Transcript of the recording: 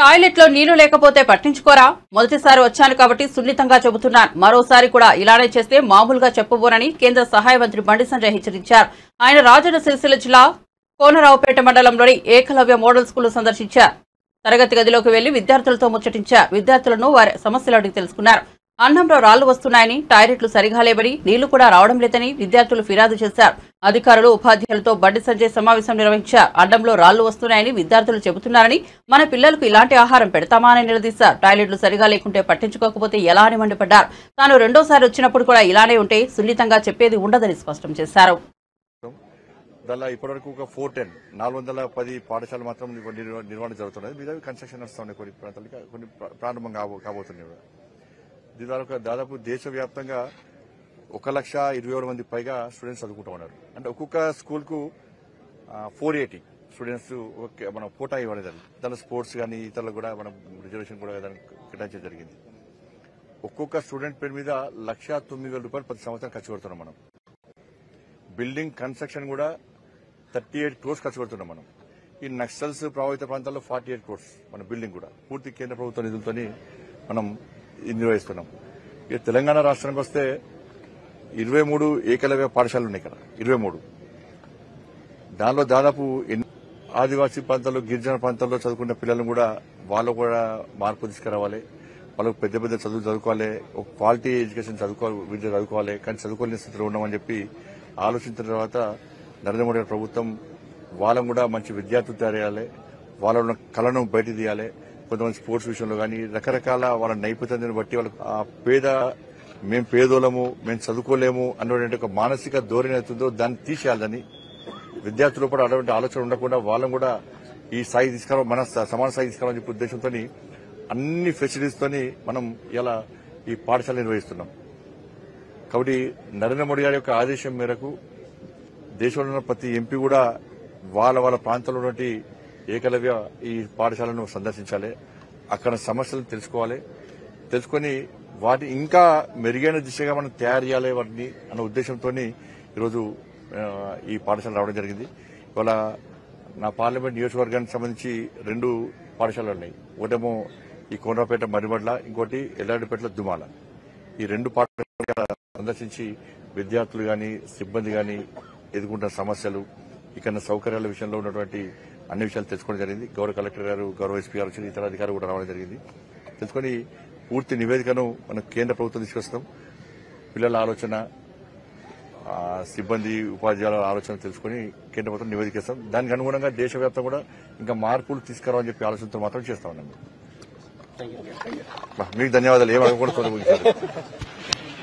Toilet లో నీళ్లు లేకపోతే పట్టించుకోరా? మొదటిసారి వచ్చాను కాబట్టి సున్నితంగా చెబుతున్నాను. మరోసారి కూడా ఇలానే చేస్తే మామూలుగా చెప్పబోనని కేంద్ర సహాయ మంత్రి బండి సంజయ్ హెచ్చరించారు. ఆయన రాజన్న సిరిసిల్ల జిల్లా కోనరావుపేట మండలంలోని ఏకలవ్య మోడల్ స్కూల్ సందర్శించారు. తరగతి గదిలోకి వెళ్లి విద్యార్థులతో ముచ్చటించారు. విద్యార్థులను వారి సమస్యలు అడిగి తెలుసుకున్నారు. అన్నంలో రాళ్లు వస్తున్నాయని, టాయిలెట్లు సరిగా లేవని, నీళ్లు కూడా రావడం లేదని విద్యార్థులు ఫిర్యాదు చేశారు. అధికారులు, ఉపాధ్యాయులతో బండి సంజయ్ సమావేశం నిర్వహించారు. అన్నంలో రాళ్లు వస్తున్నాయని విద్యార్థులు చెబుతున్నారని, మన పిల్లలకు ఇలాంటి ఆహారం పెడతామా అని నిలదీశారు. టాయిలెట్లు సరిగా లేకుంటే పట్టించుకోకపోతే ఎలా అని మండిపడ్డారు. తాను రెండోసారి వచ్చినప్పుడు కూడా ఇలానే ఉంటే సున్నితంగా చెప్పేది ఉండదని స్పష్టం చేశారు. దానిలో ఇప్పటివరకు ఒక 410 పాఠశాలలు మాత్రం నిర్వహణ జరుగుతున్నది. మీద కన్స్ట్రక్షన్ నడుస్తున్నాయి. కొన్ని ప్రాంతాలకి కొన్ని ప్రారంభం కాబోతున్నాయి. దీని ద్వారా దాదాపు దేశవ్యాప్తంగా 1,20,000 మంది పైగా స్టూడెంట్స్ చదువుకుంటూ ఉన్నారు. అంటే ఒక్కొక్క స్కూల్ కు 480 స్టూడెంట్స్ మనం కోటా ఇవ్వడం జరిగింది. దానిలో స్పోర్ట్స్ కానీ ఇతరులకు కూడా మనం రిజర్వేషన్ కూడా దానికి కేటాయించడం జరిగింది. ఒక్కొక్క స్టూడెంట్ పేరు మీద ₹1,09,000 ప్రతి సంవత్సరం ఖర్చు పెడుతున్నాం. మనం బిల్డింగ్ కన్స్ట్రక్షన్ కూడా 38 crores ఖర్చు పెడుతున్నాం. మనం ఈ నక్సల్స్ ప్రభావిత ప్రాంతాల్లో 48 crores మన బిల్డింగ్ కూడా పూర్తి కేంద్ర ప్రభుత్వ నిధులతో మనం నిర్వహిస్తున్నాం. ఇక తెలంగాణ రాష్ట్రానికి వస్తే 23 ఏకలవ్య పాఠశాలలు ఉన్నాయి. ఇక్కడ 23 దానిలో దాదాపు ఆదివాసీ ప్రాంతాల్లో, గిరిజన ప్రాంతాల్లో చదువుకున్న పిల్లలను కూడా వాళ్ళు కూడా మార్పు తీసుకురావాలి. వాళ్ళకు పెద్ద పెద్ద చదువులు చదువుకోవాలి, ఒక క్వాలిటీ ఎడ్యుకేషన్ విద్య చదువుకోవాలి. కానీ చదువుకోలేని స్థితిలో ఉన్నామని చెప్పి ఆలోచించిన తర్వాత నరేంద్ర మోడీ ప్రభుత్వం వాళ్ళని కూడా మంచి విద్యార్థులు తయారు చేయాలి, వాళ్ళ కళను బయట తీయాలి. కొంతమంది స్పోర్ట్స్ విషయంలో కానీ రకరకాల వాళ్ళ నైపుణ్యాన్ని బట్టి వాళ్ళకి మేము పేదోళము, మేము చదువుకోలేము అన్నటువంటి ఒక మానసిక ధోరణి అవుతుందో దాన్ని తీసేయాలని విద్యార్థులు కూడా అటువంటి ఆలోచన ఉండకుండా వాళ్ళని కూడా ఈ స్థాయి తీసుకురావాలి, మన సమాన స్థాయి తీసుకురావాలని చెప్పే ఉద్దేశంతో అన్ని ఫెసిలిటీస్ తోని మనం ఇలా ఈ పాఠశాల నిర్వహిస్తున్నాం. కాబట్టి నరేంద్ర మోడీ గారి యొక్క ఆదేశం మేరకు దేశంలో ఉన్న ప్రతి ఎంపీ కూడా వాళ్ళ ప్రాంతంలో ఉన్నటువంటి ఏకలవ్య ఈ పాఠశాలను సందర్శించాలి. అక్కడ సమస్యలను తెలుసుకొని వాటి ఇంకా మెరుగైన దిశగా మనం తయారు చేయాలి వాటిని అన్న ఉద్దేశంతో ఈరోజు ఈ పాఠశాల రావడం జరిగింది. ఇవాళ నా పార్లమెంట్ నియోజకవర్గానికి సంబంధించి 2 పాఠశాలలు ఉన్నాయి. ఒకటేమో ఈ కోనరావుపేట మరిమడ్ల, ఇంకోటి ఎల్లారెడ్డిపేటలో దుమాల. ఈ 2 పాఠశాలలు సందర్శించి విద్యార్థులు గాని, సిబ్బంది గాని ఎదుర్కొంటున్న సమస్యలు, ఇక్కడ సౌకర్యాల విషయంలో ఉన్నటువంటి అన్ని విషయాలు తెలుసుకోవడం జరిగింది. గౌరవ కలెక్టర్ గారు, గౌరవ ఎస్పీ గారు వచ్చి ఇతర అధికారులు కూడా రావడం జరిగింది. తెలుసుకుని పూర్తి నివేదికను మన కేంద్ర ప్రభుత్వం తీసుకొస్తాం. పిల్లల ఆలోచన, సిబ్బంది, ఉపాధ్యాయుల ఆలోచన తెలుసుకుని కేంద్ర ప్రభుత్వం నివేదికేస్తాం. దానికి అనుగుణంగా దేశవ్యాప్తంగా కూడా ఇంకా మార్పులు తీసుకురావాలని చెప్పి ఆలోచనతో మాత్రం చేస్తా ఉన్నాం. మీకు ధన్యవాదాలు. ఏమనుకోవడం